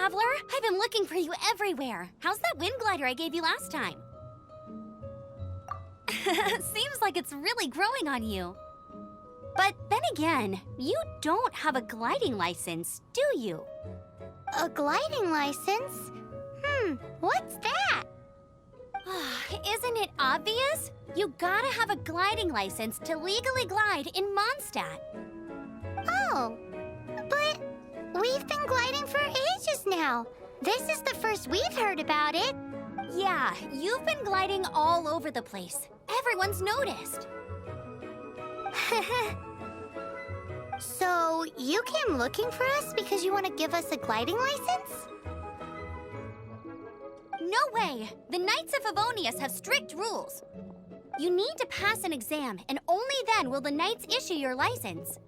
traveler! I've been looking for you everywhere. How's that wind glider I gave you last time? Seems like it's really growing on you. But then again, you don't have a gliding license, do you? A gliding license? What's that? Isn't it obvious? You gotta have a gliding license to legally glide in Mondstadt. Oh, but we've been gliding for ages now. This is the first we've heard about it. Yeah, you've been gliding all over the place. Everyone's noticed. So, you came looking for us because you want to give us a gliding license? No way! The Knights of Favonius have strict rules. You need to pass an exam, and only then will the Knights issue your license.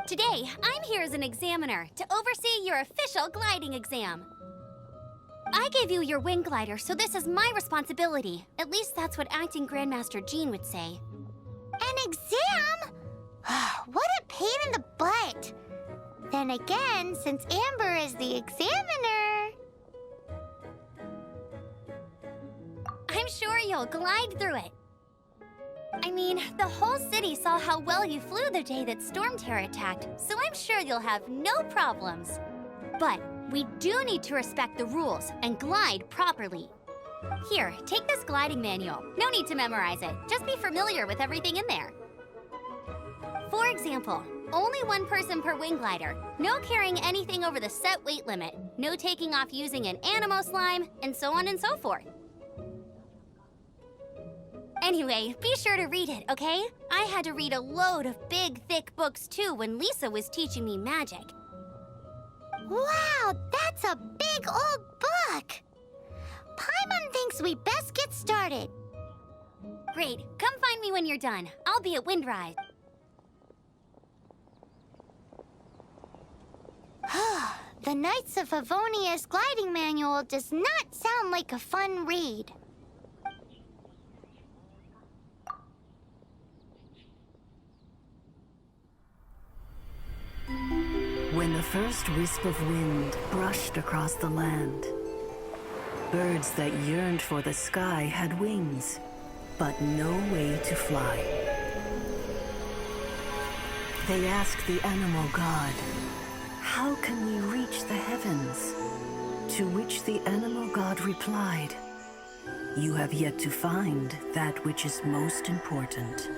Today, I'm here as an examiner to oversee your official gliding exam. I gave you your wing glider, so this is my responsibility. At least that's what Acting Grandmaster Jean would say. An exam? What a pain in the butt. Then again, since Amber is the examiner... I'm sure you'll glide through it. I mean, the whole city saw how well you flew the day that Storm Terror attacked, so I'm sure you'll have no problems. But we do need to respect the rules and glide properly. Here, take this gliding manual. No need to memorize it. Just be familiar with everything in there. For example, only one person per wing glider, no carrying anything over the set weight limit, no taking off using an animo slime, and so on and so forth. Anyway, be sure to read it, okay? I had to read a load of big, thick books too when Lisa was teaching me magic. Wow, that's a big old book! Paimon thinks we best get started. Great, come find me when you're done. I'll be at Windrise. The Knights of Favonius gliding manual does not sound like a fun read. When the first wisp of wind brushed across the land, birds that yearned for the sky had wings, but no way to fly. They asked the animal god, "How can we reach the heavens?" To which the animal god replied, "You have yet to find that which is most important."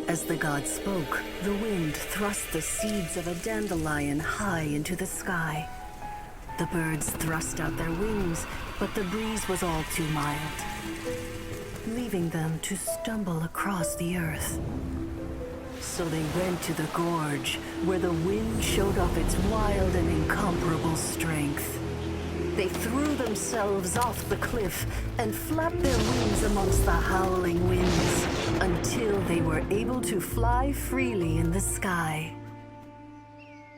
As the god spoke, the wind thrust the seeds of a dandelion high into the sky. The birds thrust out their wings, but the breeze was all too mild, leaving them to stumble across the earth. So they went to the gorge, where the wind showed off its wild and incomparable strength. They threw themselves off the cliff and flapped their wings amongst the howling winds until they were able to fly freely in the sky.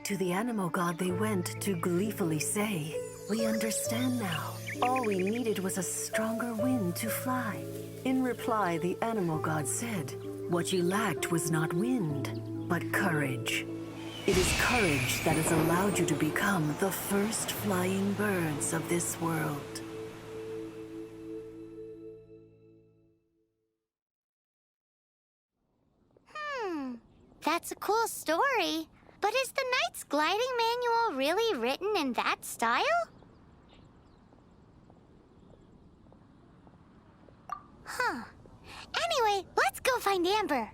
To the animal god they went to gleefully say, "We understand now. All we needed was a stronger wind to fly." In reply, the animal god said, "What you lacked was not wind, but courage. It is courage that has allowed you to become the first flying birds of this world." That's a cool story. But is the Knight's gliding manual really written in that style? Anyway, let's go find Amber.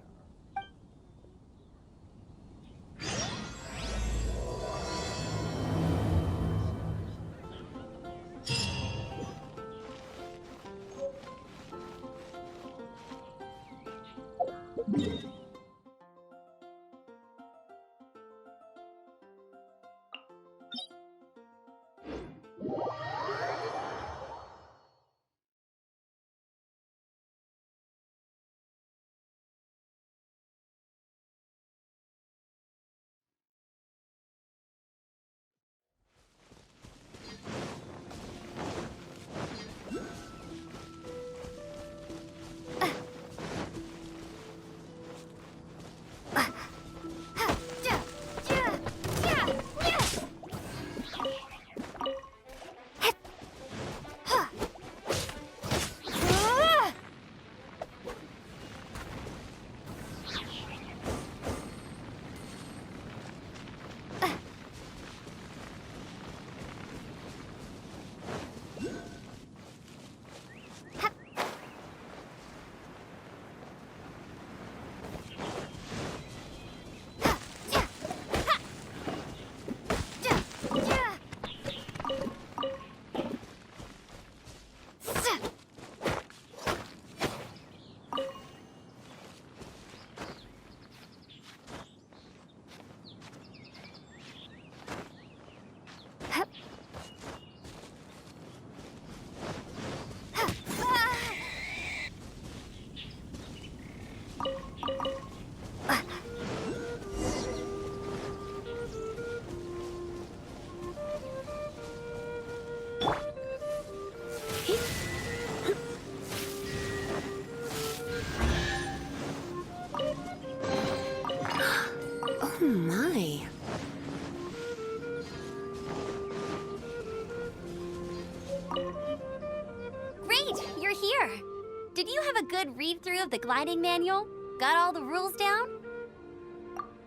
good read-through of the gliding manual? Got all the rules down?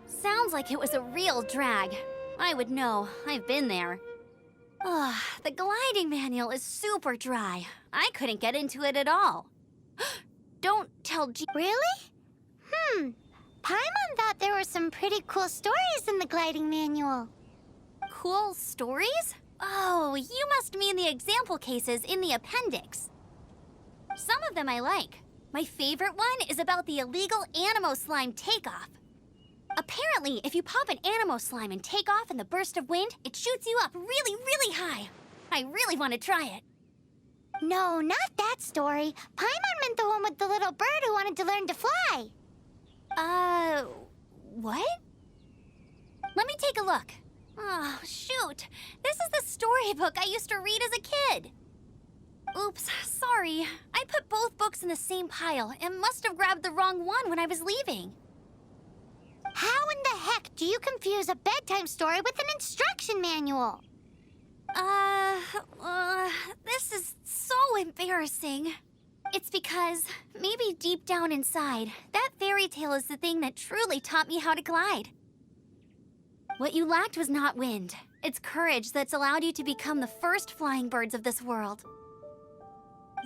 Sounds like it was a real drag. I would know. I've been there. Ugh, the gliding manual is super dry. I couldn't get into it at all. Don't tell G- Really? Paimon thought there were some pretty cool stories in the gliding manual. Cool stories? Oh, you must mean the example cases in the appendix. Some of them I like. My favorite one is about the illegal Animo slime takeoff. Apparently, if you pop an Animo slime and take off in the burst of wind, it shoots you up really, really high. I really want to try it. No, not that story. Paimon meant the one with the little bird who wanted to learn to fly. What? Let me take a look. Oh, shoot. This is the storybook I used to read as a kid. Oops, sorry. I put both books in the same pile and must have grabbed the wrong one when I was leaving. How in the heck do you confuse a bedtime story with an instruction manual? This is so embarrassing. It's because, maybe deep down inside, that fairy tale is the thing that truly taught me how to glide. What you lacked was not wind. It's courage that's allowed you to become the first flying birds of this world.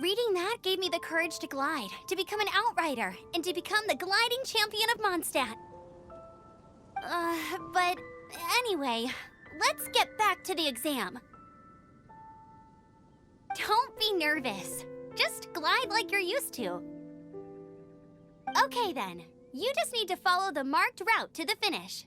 Reading that gave me the courage to glide, to become an outrider, and to become the gliding champion of Mondstadt. But anyway, let's get back to the exam. Don't be nervous. Just glide like you're used to. Okay then, you just need to follow the marked route to the finish.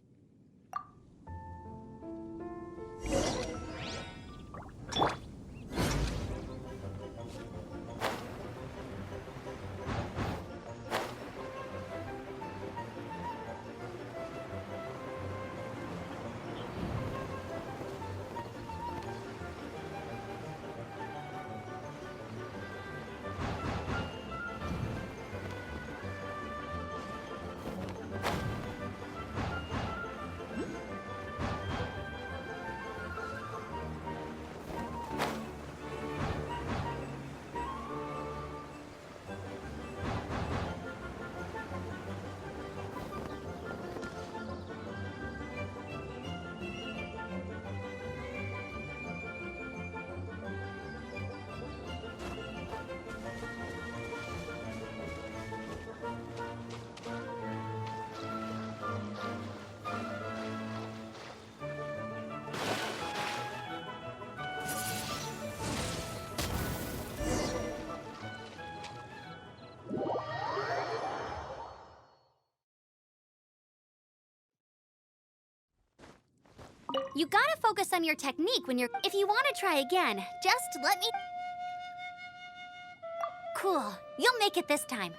You gotta focus on your technique when you're... If you want to try again, just let me... Cool. You'll make it this time.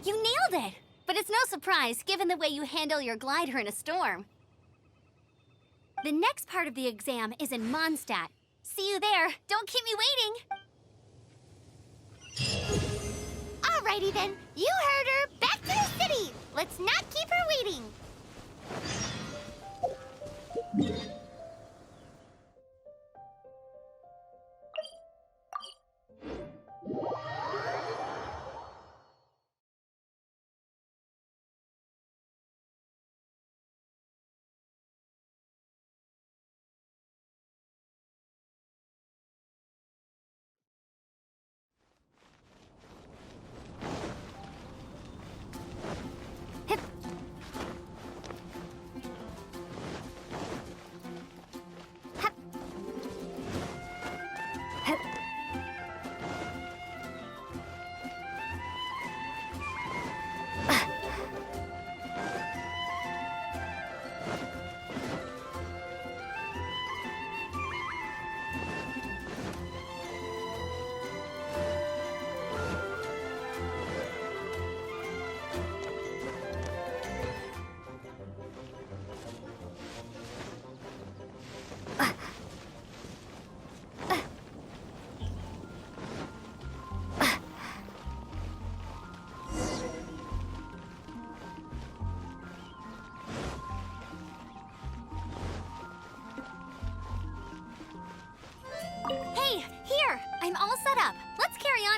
You nailed it! But it's no surprise, given the way you handle your glider in a storm. The next part of the exam is in Mondstadt. See you there. Don't keep me waiting. Alrighty then, you heard her. Back to the city. Let's not keep her waiting.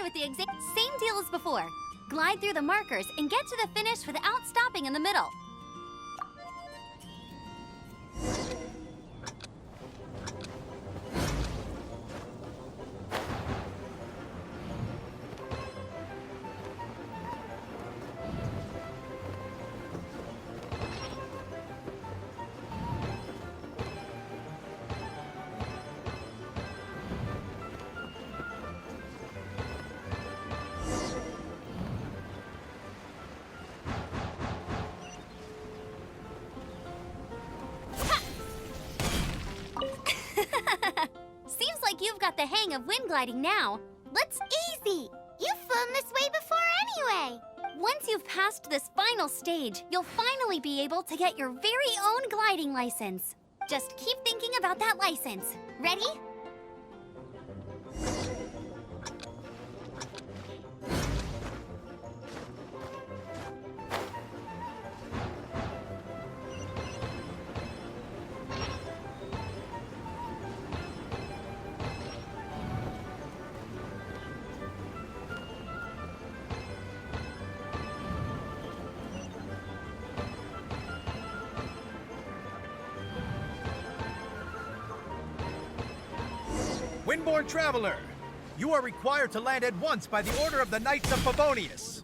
with the exact same deal as before. Glide through the markers and get to the finish without stopping in the middle. Seems like you've got the hang of wind gliding now. Let's easy. You've flown this way before anyway. Once you've passed this final stage, you'll finally be able to get your very own gliding license. Just keep thinking about that license. Ready? Windborne Traveler, you are required to land at once by the order of the Knights of Favonius.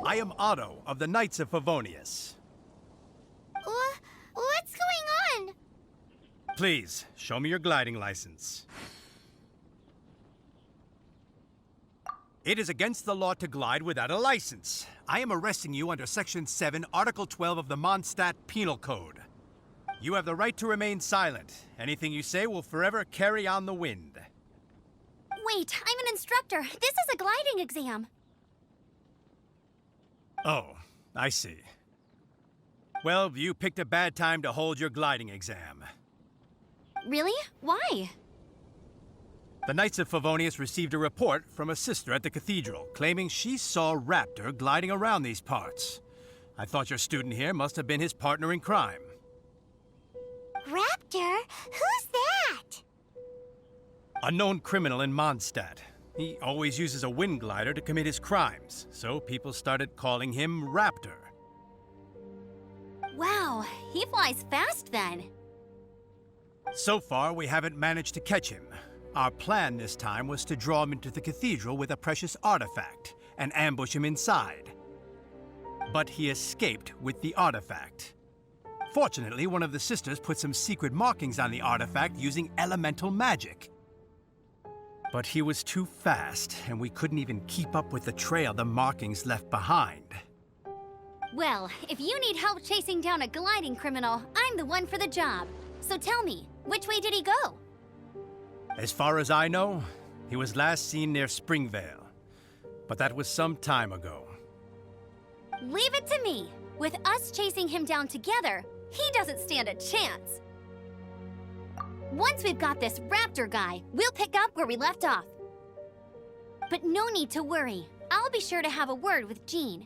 I am Otto of the Knights of Favonius. What's going on? Please, show me your gliding license. It is against the law to glide without a license. I am arresting you under Section 7, Article 12 of the Mondstadt Penal Code. You have the right to remain silent. Anything you say will forever carry on the wind. Wait, I'm an instructor. This is a gliding exam. Oh, I see. Well, you picked a bad time to hold your gliding exam. Really? Why? The Knights of Favonius received a report from a sister at the cathedral claiming she saw Raptor gliding around these parts. I thought your student here must have been his partner in crime. Raptor? Who's that? A known criminal in Mondstadt. He always uses a wind glider to commit his crimes, so people started calling him Raptor. Wow, he flies fast then. So far, we haven't managed to catch him. Our plan this time was to draw him into the cathedral with a precious artifact and ambush him inside. But he escaped with the artifact. Fortunately, one of the sisters put some secret markings on the artifact using elemental magic. But he was too fast, and we couldn't even keep up with the trail the markings left behind. Well, if you need help chasing down a gliding criminal, I'm the one for the job. So tell me, which way did he go? As far as I know, he was last seen near Springvale. But that was some time ago. Leave it to me. With us chasing him down together, he doesn't stand a chance. Once we've got this Raptor guy, we'll pick up where we left off. But no need to worry. I'll be sure to have a word with Jean.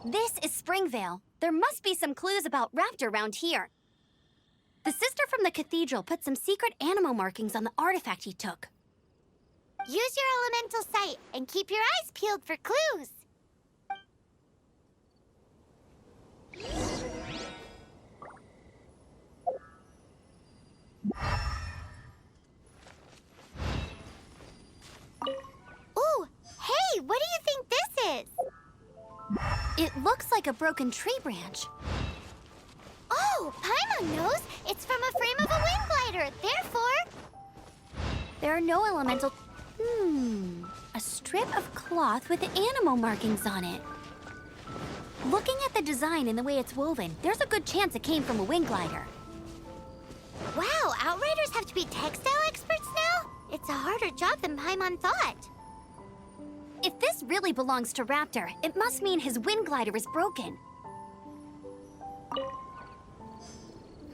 This is Springvale. There must be some clues about Raptor around here. The sister from the cathedral put some secret animal markings on the artifact he took. Use your elemental sight and keep your eyes peeled for clues. Ooh, hey, what do you think this is? It looks like a broken tree branch. Oh, Paimon knows. It's from a frame of a wind glider. Therefore, There are no elemental... A strip of cloth with animal markings on it. Looking at the design and the way it's woven, there's a good chance it came from a wind glider. wow, Outriders have to be textile experts now? It's a harder job than Paimon thought. If this really belongs to Raptor, it must mean his wind glider is broken. How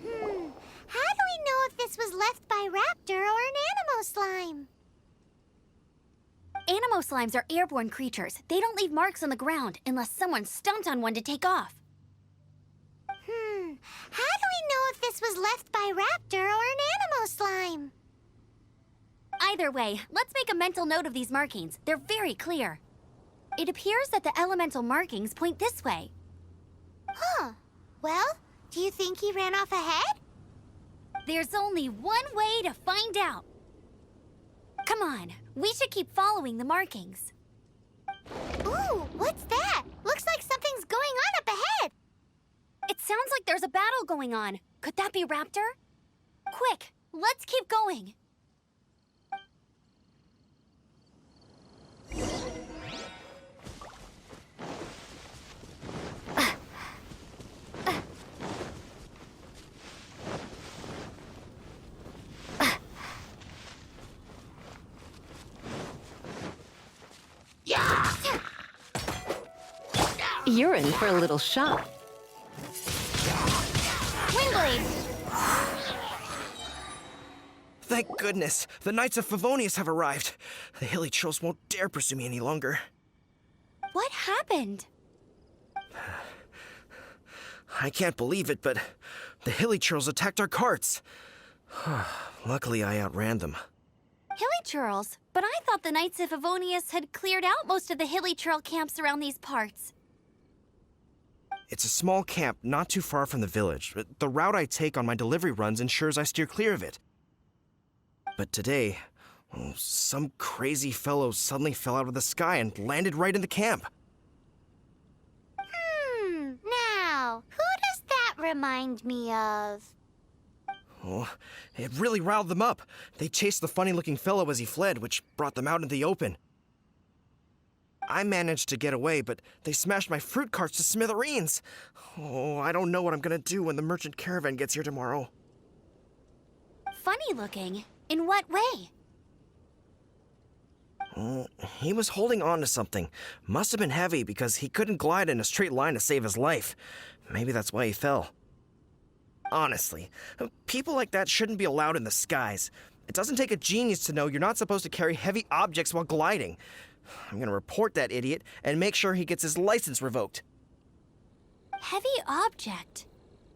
do we know if this was left by Raptor or an Animo slime? Animo slimes are airborne creatures. They don't leave marks on the ground unless someone stomped on one to take off. How do we know if this was left by Raptor or an Animo slime? Either way, let's make a mental note of these markings. They're very clear. It appears that the elemental markings point this way. Huh. Well, do you think he ran off ahead? There's only one way to find out. Come on, we should keep following the markings. Ooh, what's that? Looks like something's going on up ahead. It sounds like there's a battle going on. Could that be Raptor? Quick, let's keep going. You're in for a little shock. Windblade! Thank goodness, the Knights of Favonius have arrived. The Hilly Trolls won't dare pursue me any longer. What happened? I can't believe it, but the Hilly Trolls attacked our carts. Luckily, I outran them. Hilly Churls? But I thought the Knights of Favonius had cleared out most of the Hilly Churl camps around these parts. It's a small camp not too far from the village. The route I take on my delivery runs ensures I steer clear of it. But today, some crazy fellow suddenly fell out of the sky and landed right in the camp. Now, who does that remind me of? Oh, it really riled them up. They chased the funny-looking fellow as he fled, which brought them out into the open. I managed to get away, but they smashed my fruit carts to smithereens. Oh, I don't know what I'm gonna do when the merchant caravan gets here tomorrow. Funny looking? In what way? He was holding on to something. Must have been heavy because he couldn't glide in a straight line to save his life. Maybe that's why he fell. Honestly, people like that shouldn't be allowed in the skies. It doesn't take a genius to know you're not supposed to carry heavy objects while gliding. I'm gonna report that idiot and make sure he gets his license revoked. Heavy object?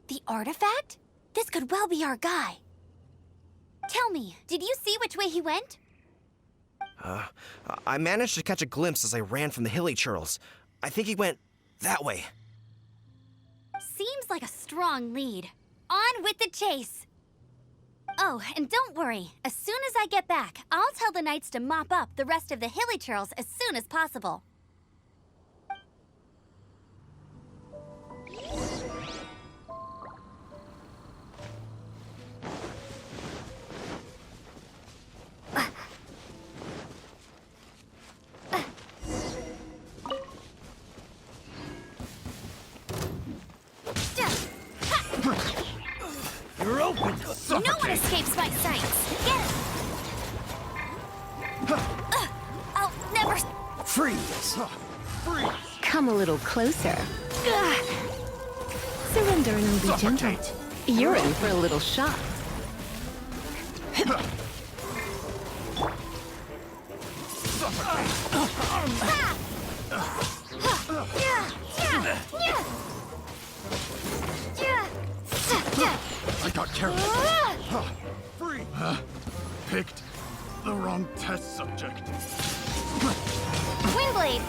The artifact? This could well be our guy. Tell me, did you see which way he went? I managed to catch a glimpse as I ran from the Hilly Churls. I think he went that way. Seems like a strong lead. On with the chase! Oh, and don't worry. As soon as I get back, I'll tell the Knights to mop up the rest of the Hilly Churls as soon as possible. You're open! No one escapes my sights! Get it! I'll never... Freeze! Freeze! Come a little closer. Surrender and I'll be gentle. You're in for a little shock. I got carried. Free! Picked the wrong test subject. Windblade!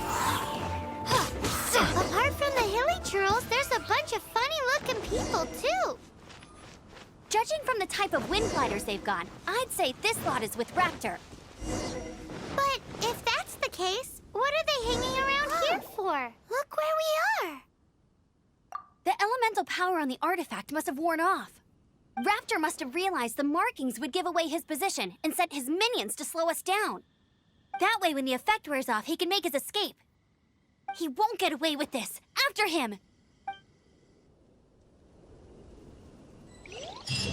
Apart from the hilly churls, there's a bunch of funny-looking people, too. Judging from the type of wind gliders they've got, I'd say this lot is with Raptor. But if that's the case, what are they hanging around here for? Look where we are. The elemental power on the artifact must have worn off. Raptor must have realized the markings would give away his position and sent his minions to slow us down. That way, when the effect wears off, he can make his escape. He won't get away with this. After him!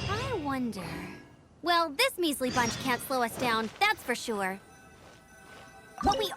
I wonder... Well, this measly bunch can't slow us down, that's for sure. But we...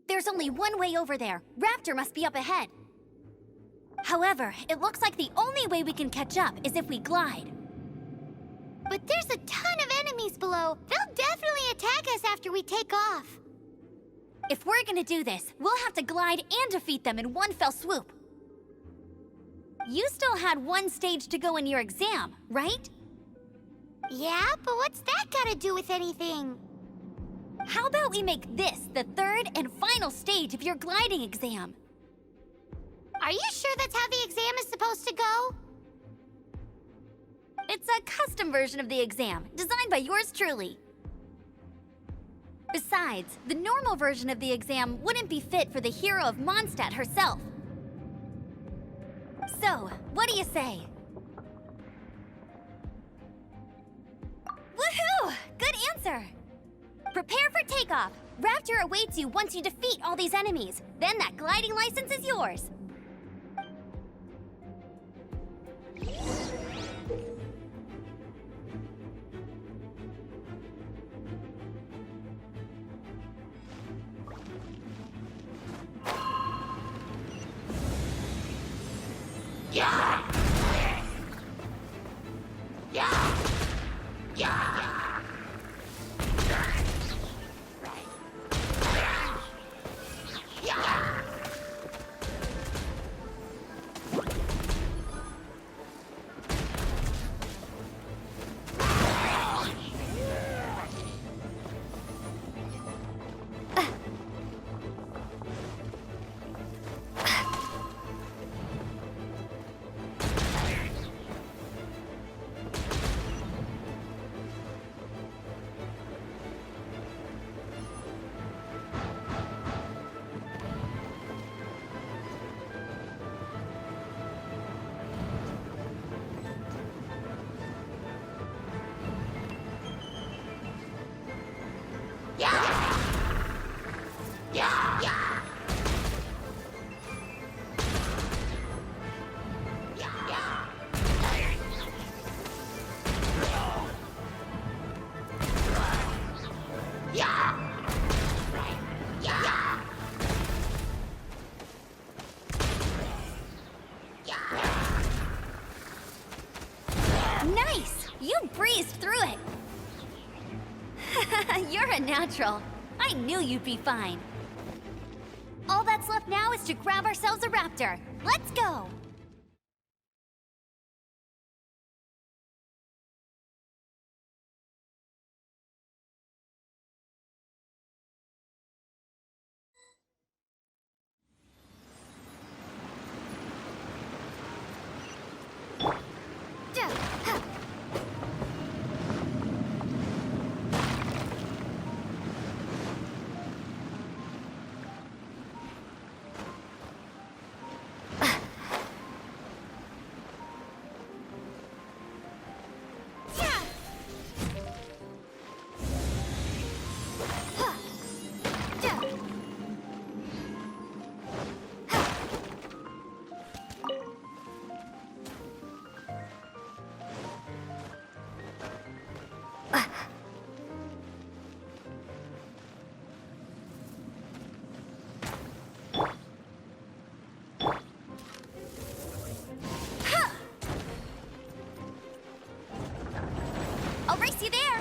There's only one way over there. Raptor must be up ahead. However, it looks like the only way we can catch up is if we glide. But there's a ton of enemies below. They'll definitely attack us after we take off. If we're gonna do this, we'll have to glide and defeat them in one fell swoop. You still had one stage to go in your exam, right? Yeah, but what's that gotta do with anything? How about we make this the third and final stage of your gliding exam? Are you sure that's how the exam is supposed to go? It's a custom version of the exam, designed by yours truly. Besides, the normal version of the exam wouldn't be fit for the hero of Mondstadt herself. So, what do you say? Woohoo! Good answer! Prepare for takeoff. Raptor awaits you once you defeat all these enemies. Then that gliding license is yours. Nice! You breezed through it! You're a natural. I knew you'd be fine. All that's left now is to grab ourselves a raptor. Let's go! Race you there!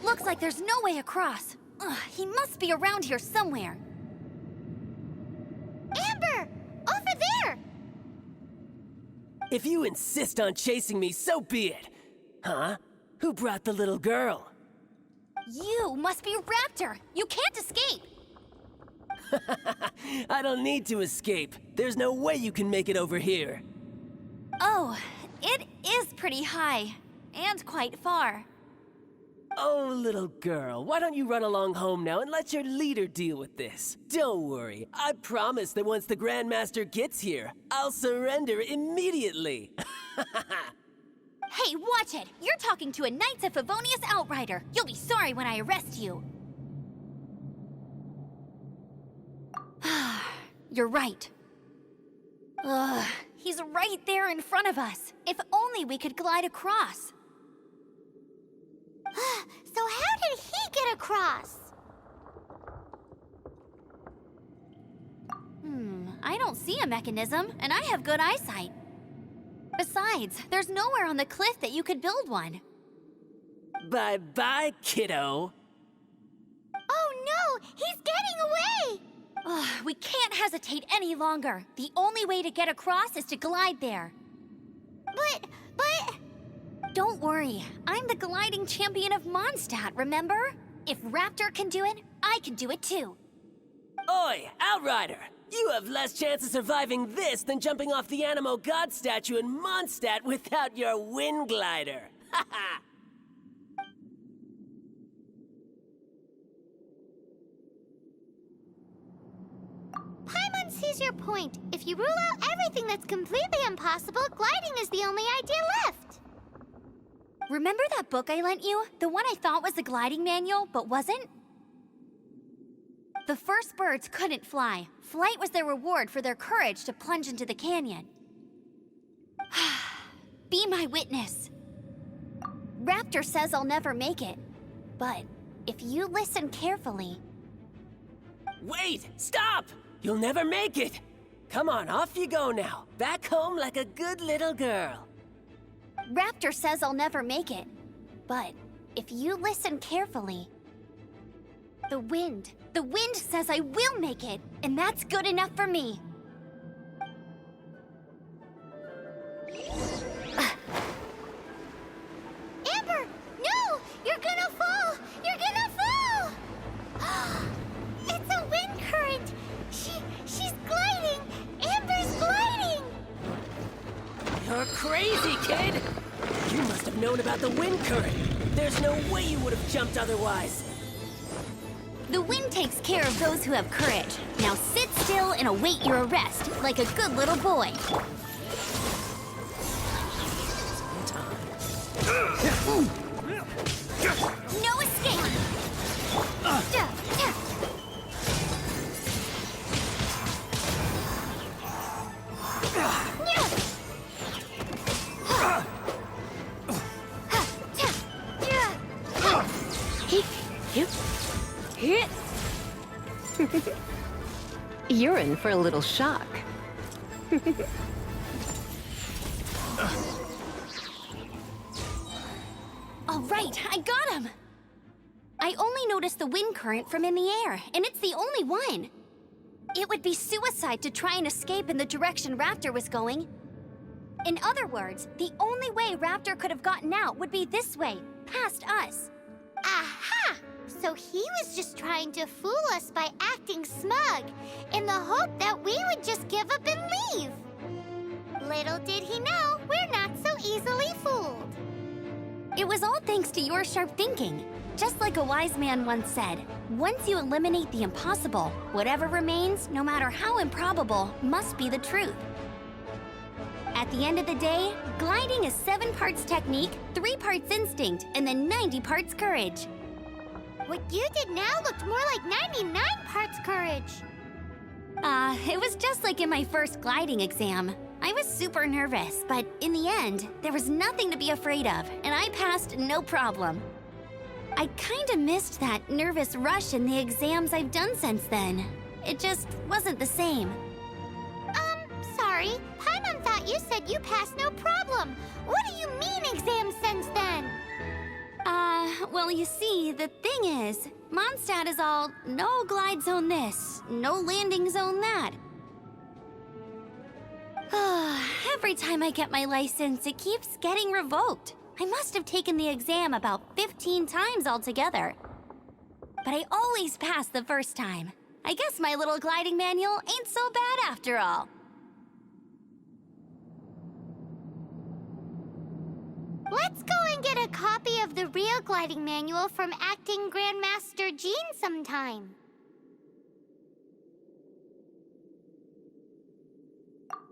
Looks like there's no way across. Ugh, he must be around here somewhere. Amber! Over there! If you insist on chasing me, so be it. Huh? Who brought the little girl? You must be Raptor. You can't escape. I don't need to escape. There's no way you can make it over here. Oh, it is pretty high. And quite far. Oh, little girl, why don't you run along home now and let your leader deal with this? Don't worry, I promise that once the Grandmaster gets here, I'll surrender immediately. Hey, watch it! You're talking to a Knights of Favonius outrider. You'll be sorry when I arrest you. You're right. Ugh, he's right there in front of us. If only we could glide across. So how did he get across? I don't see a mechanism, and I have good eyesight. Besides, there's nowhere on the cliff that you could build one. Bye-bye, kiddo. Oh no, he's getting away! Ugh, we can't hesitate any longer. The only way to get across is to glide there. But... Don't worry, I'm the gliding champion of Mondstadt, remember? If Raptor can do it, I can do it too. Oi, Outrider! You have less chance of surviving this than jumping off the Animo God statue in Mondstadt without your wind glider. Ha ha! Paimon sees your point. If you rule out everything that's completely impossible, gliding is the only idea left. Remember that book I lent you? The one I thought was the gliding manual, but wasn't? The first birds couldn't fly. Flight was their reward for their courage to plunge into the canyon. Be my witness. Raptor says I'll never make it. But if you listen carefully... Wait! Stop! You'll never make it! Come on, off you go now. Back home like a good little girl. Raptor says I'll never make it. But if you listen carefully... The wind says I will make it, and that's good enough for me. Amber, no! You're gonna fall! You're gonna fall! It's a wind current! She's gliding! Amber's gliding! You're crazy, kid! You must have known about the wind current. There's no way you would have jumped otherwise. The wind takes care of those who have courage. Now sit still and await your arrest, like a good little boy. No escape! You're in for a little shock. All right, I got him! I only noticed the wind current from in the air, and it's the only one. It would be suicide to try and escape in the direction Raptor was going. In other words, the only way Raptor could have gotten out would be this way, past us. Aha! So he was just trying to fool us by acting smug, in the hope that we would just give up and leave. Little did he know, we're not so easily fooled. It was all thanks to your sharp thinking. Just like a wise man once said, once you eliminate the impossible, whatever remains, no matter how improbable, must be the truth. At the end of the day, gliding is 7 parts technique, 3 parts instinct, and then 90 parts courage. What you did now looked more like 99 parts courage. It was just like in my first gliding exam. I was super nervous, but in the end, there was nothing to be afraid of, and I passed no problem. I kinda missed that nervous rush in the exams I've done since then. It just wasn't the same. Sorry. Paimon thought you said you passed no problem. What do you mean exams since then? Well, you see, the thing is, Mondstadt is all no glide zone this, no landing zone that. Every time I get my license, it keeps getting revoked. I must have taken the exam about 15 times altogether. But I always pass the first time. I guess my little gliding manual ain't so bad after all. Let's go and get a copy of the real gliding manual from acting Grandmaster Jean sometime.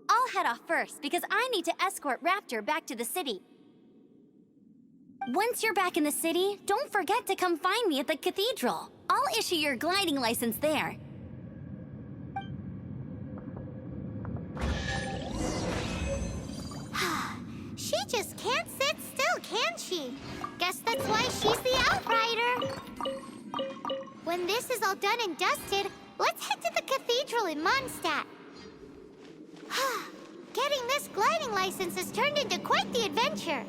I'll head off first because I need to escort Raptor back to the city. Once you're back in the city, don't forget to come find me at the cathedral. I'll issue your gliding license there. just can't sit still, can she? Guess that's why she's the Outrider. When this is all done and dusted, let's head to the cathedral in Mondstadt. Getting this gliding license has turned into quite the adventure.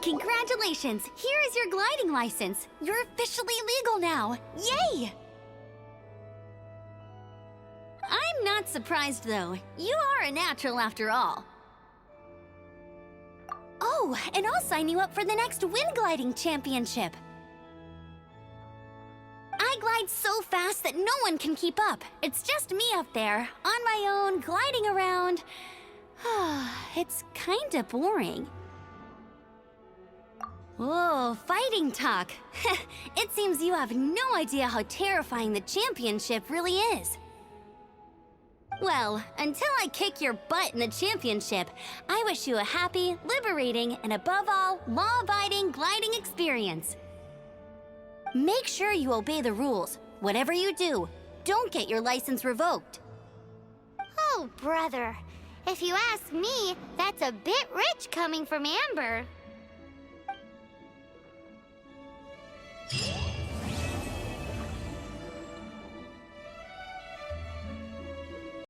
Congratulations! Here is your gliding license. You're officially legal now. Yay! I'm not surprised, though. You are a natural after all. Oh, and I'll sign you up for the next Wind Gliding Championship. I glide so fast that no one can keep up. It's just me up there, on my own, gliding around. It's kinda boring. Whoa, fighting talk. It seems you have no idea how terrifying the championship really is. Well, until I kick your butt in the championship, I wish you a happy, liberating, and above all, law-abiding gliding experience. Make sure you obey the rules. Whatever you do, don't get your license revoked. Oh, brother. If you ask me, that's a bit rich coming from Amber.